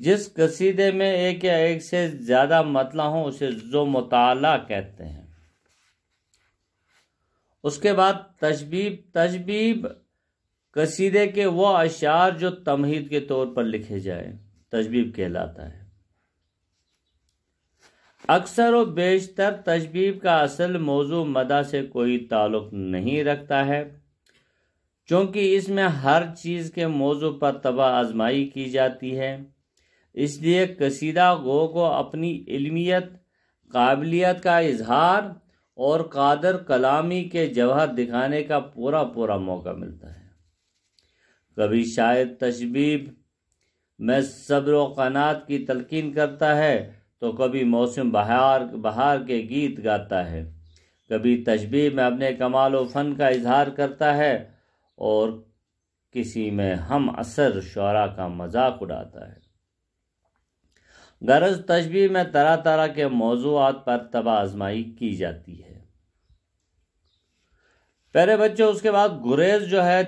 جس قصیدے میں ایک یا ایک سے زیادہ مطلع ہوں اسے ذو مطالعہ کہتے ہیں۔ اس کے بعد تشبیب قصیدے کے وہ اشعار جو تمہید کے طور پر لکھے جائیں تشبیب کہلاتا ہے۔ اکثر و بیشتر تشبیب کا اصل موضوع مدح سے کوئی تعلق نہیں رکھتا ہے، چونکہ اس میں ہر چیز کے موضوع پر طبع آزمائی کی جاتی ہے، اس لیے قصیدہ گو کو اپنی علمیت، قابلیت کا اظہار اور قادر کلامی کے جوہر دکھانے کا پورا موقع ملتا ہے۔ کبھی شاعر تشبیب میں صبر و قناعت کی تلقین کرتا ہے تو کبھی موسم بہار کے گیت گاتا ہے، کبھی تشبیب میں اپنے کمال و فن کا اظہار کرتا ہے اور کسی میں ہم عصر شعراء کا مذاق اڑاتا ہے۔ غرض تشبیب میں طرح طرح کے موضوعات پر طبع آزمائی کی جاتی ہے۔ پہلے بچوں، اس کے بعد گریز جو ہے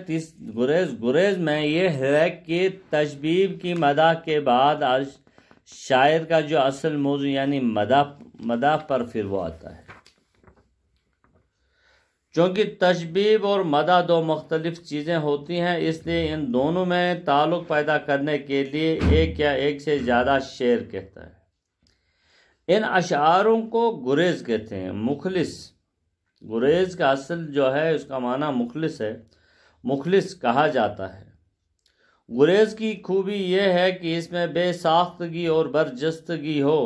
گریز میں یہ ہے کہ تشبیب کی مدح کے بعد شاعر کا جو اصل موضوع یعنی مدح پر پھر وہ آتا ہے۔ چونکہ تشبیب اور مدح دو مختلف چیزیں ہوتی ہیں، اس لیے ان دونوں میں تعلق پیدا کرنے کے لیے ایک یا ایک سے زیادہ شعر کہتا ہے۔ ان اشعاروں کو گریز کہتے ہیں۔ مخلص، گریز کا اصل جو ہے اس کا معنی مخلص ہے، مخلص کہا جاتا ہے۔ گریز کی خوبی یہ ہے کہ اس میں بے ساختگی اور برجستگی ہو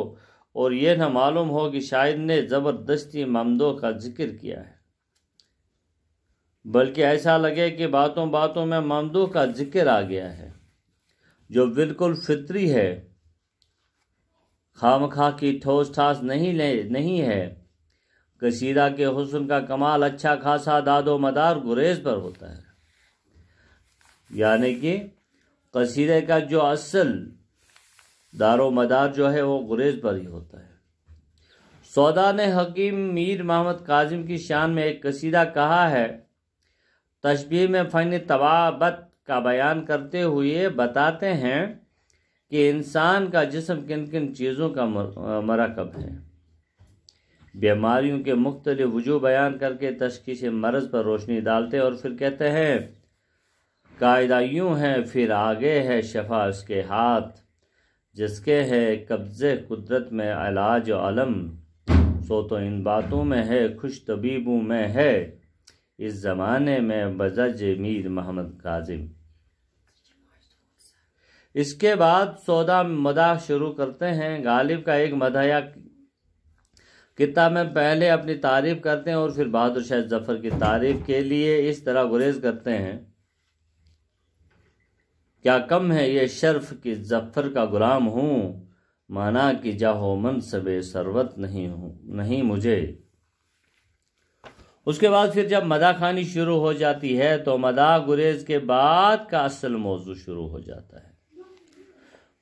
اور یہ نہ معلوم ہو کہ شاعر نے زبردستی ممدوح کا ذکر کیا ہے، بلکہ ایسا لگے کہ باتوں باتوں میں ممدوح کا ذکر آ گیا ہے، جو بالکل فطری ہے، خامخواہ کی ٹھوس ٹھاس نہیں ہے۔ قصیدہ کے حسن کا کمال اچھا خاصا داد و مدار گریز پر ہوتا ہے، یعنی کہ قصیدے کا جو اصل دار و مدار جو ہے وہ گریز پر ہی ہوتا ہے۔ سودا نے حکیم میر محمد کاظم کی شان میں ایک قصیدہ کہا ہے، تشبیہ میں فن طبابت کا بیان کرتے ہوئے بتاتے ہیں کہ انسان کا جسم کن کن چیزوں کا مرکب ہے۔ بیماریوں کے مختلف وجوہ بیان کر کے تشخیص مرض پر روشنی ڈالتے اور پھر کہتے ہیں قاعدہ یوں ہے، پھر آگے ہے شفا اس کے ہاتھ، جس کے ہے قبضے قدرت میں علاج و علم، سو تو ان باتوں میں ہے خوش طبیبوں میں ہے اس زمانے میں بزج میر محمد کاظم۔ اس کے بعد سودا مدح شروع کرتے ہیں۔ غالب کا ایک مدحیہ کتاب میں پہلے اپنی تعریف کرتے ہیں اور پھر بہادر شاہ ظفر کی تعریف کے لیے اس طرح گریز کرتے ہیں، کیا کم ہے یہ شرف کہ ظفر کا غلام ہوں، مانا کہ جاہ و منصب ثروت نہیں مجھے۔ اس کے بعد پھر جب مدح خوانی شروع ہو جاتی ہے تو مدح گریز کے بعد کا اصل موضوع شروع ہو جاتا ہے۔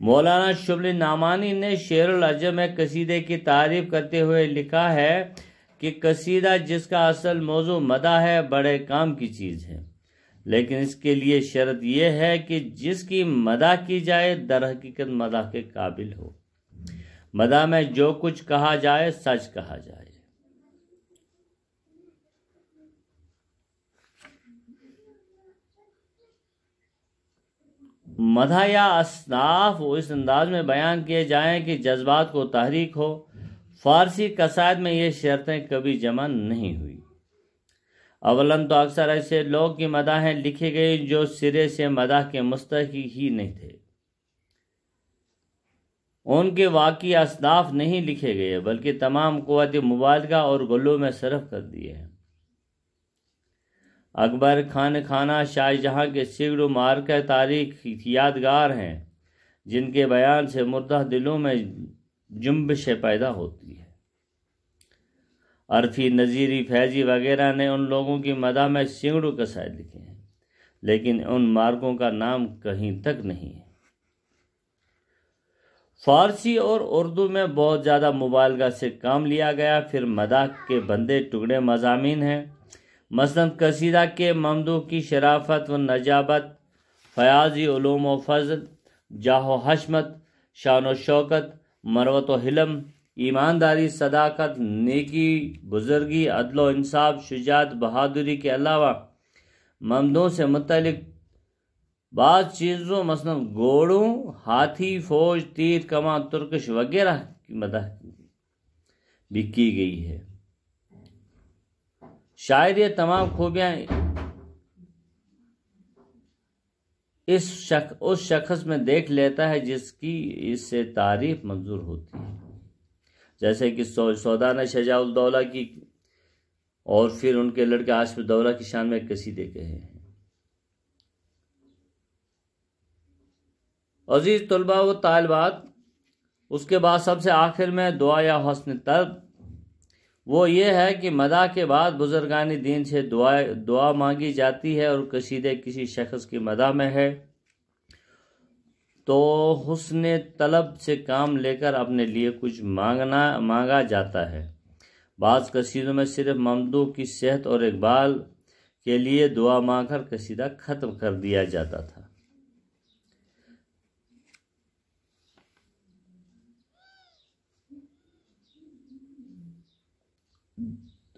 مولانا شبلی نعمانی نے شعر العجم میں قصیدے کی تعریف کرتے ہوئے لکھا ہے کہ قصیدہ جس کا اصل موضوع مدح ہے بڑے کام کی چیز ہے، لیکن اس کے لیے شرط یہ ہے کہ جس کی مدح کی جائے در حقیقت مدح کے قابل ہو۔ مدح میں جو کچھ کہا جائے سچ کہا جائے۔ مدح یا اصناف اس انداز میں بیان کیے جائیں کہ جذبات کو تحریک ہو۔ فارسی قصائد میں یہ شرطیں کبھی جمع نہیں ہوئی۔ اولاً تو اکثر ایسے لوگ کی مداحیں لکھی گئی جو سرے سے مدح کے مستحق ہی نہیں تھے، ان کے واقعی اصناف نہیں لکھے گئے بلکہ تمام قوت مبالغہ اور غلو میں صرف کر دیے ہیں۔ اکبر خانہ شاہ جہاں کے سینکڑوں معرکہ تاریخ یادگار ہیں جن کے بیان سے مردہ دلوں میں جنبش پیدا ہوتی ہے۔ عرفی، نذیری، فیضی وغیرہ نے ان لوگوں کی مدح میں سینکڑوں قصائد لکھے ہیں، لیکن ان مارکوں کا نام کہیں تک نہیں ہے۔ فارسی اور اردو میں بہت زیادہ مبالغہ سے کام لیا گیا۔ پھر مدح کے بندے ٹکڑے مضامین ہیں، مثلاً قصیدہ کے ممدوح کی شرافت و نجابت، فیاضی علوم و فضل، جاہ و حشمت، شان و شوکت، مروت و حلم، ایمانداری، صداقت، نیکی، بزرگی، عدل و انصاف، شجاعت، بہادری کے علاوہ ممدوں سے متعلق بعض چیزوں مثلا گھوڑوں، ہاتھی، فوج، تیر، کمان، ترکش وغیرہ کی مدح بھی کی گئی ہے۔ شاعر یہ تمام خوبیاں اس شخص میں دیکھ لیتا ہے جس کی اس سے تعریف منظور ہوتی ہے، جیسے کہ سودانہ شجاع الدولہ کی اور پھر ان کے لڑکے آصف الدولہ کی شان میں قصیدے کہے ہیں۔ عزیز طلباء و طالبات، اس کے بعد سب سے آخر میں دعا یا حسن طلب، وہ یہ ہے کہ مدح کے بعد بزرگان دین سے دعا مانگی جاتی ہے، اور قصیدے کسی شخص کی مدح میں ہے تو حسن طلب سے کام لے کر اپنے لیے کچھ مانگا جاتا ہے۔ بعض قصیدوں میں صرف ممدوح کی صحت اور اقبال کے لیے دعا مانگ کر قصیدہ ختم کر دیا جاتا تھا۔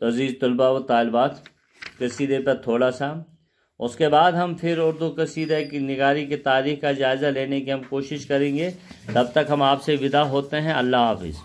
عزیز طلباء و طالبات، قصیدے پر تھوڑا سا، اس کے بعد ہم پھر اردو قصیدہ کی نگاری کی تاریخ کا جائزہ لینے کی ہم کوشش کریں گے۔ تب تک ہم آپ سے وداع ہوتے ہیں۔ اللہ حافظ۔